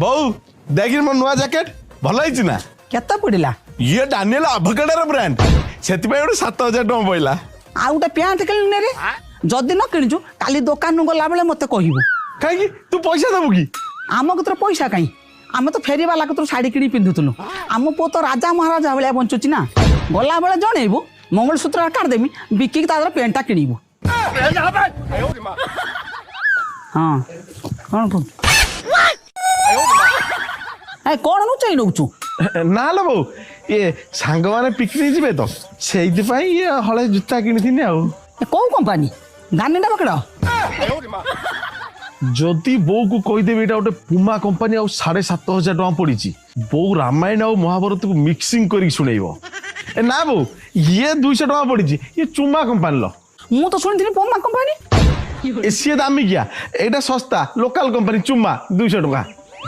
बहु देखी मो नुआ जैकेट भल है ना केते पड़िला ये डानियल आभोकाडोर ब्रांड से गोटे 7,000 टଙ୍କା पड़ला आ गोटे पैंट किणुने रे जदि न किणुचु काली दुकान गला बेले मते कहबू कहीं तू पैसा दबु कि आम कतर पैसा कहीं आम तो फेरी वाला कतर शाढ़ी किणी पिंधुतलु आम पो तो राजा महाराजा भाया बंचुची ना गला बेले जनइबू मंगलसूत्र काट देमी बिकी तादर पेंटा किणीबू हाँ कौन कौन कौन नुचाई नौचु ना लो बहु ये सांग माने पिकनिक जीवे तो से ये हले जूता किनी आ कौ कंपानी गानी ना पकड़ जदि बो को कहीदेवी गोटे पुमा कंपानी आ 7,500 टଙ୍କା पड़ी बो रामायण और महाभारत को मिक्सिंग कर शुणेब ना बो ये 200 टଙ୍କା पड़ी ये चुमा कंपानी लो मु तो सुनी पुमा कंपानी सी दामिकिया एटा सस्ता लोकल कंपानी चुमा 200 टଙ୍କା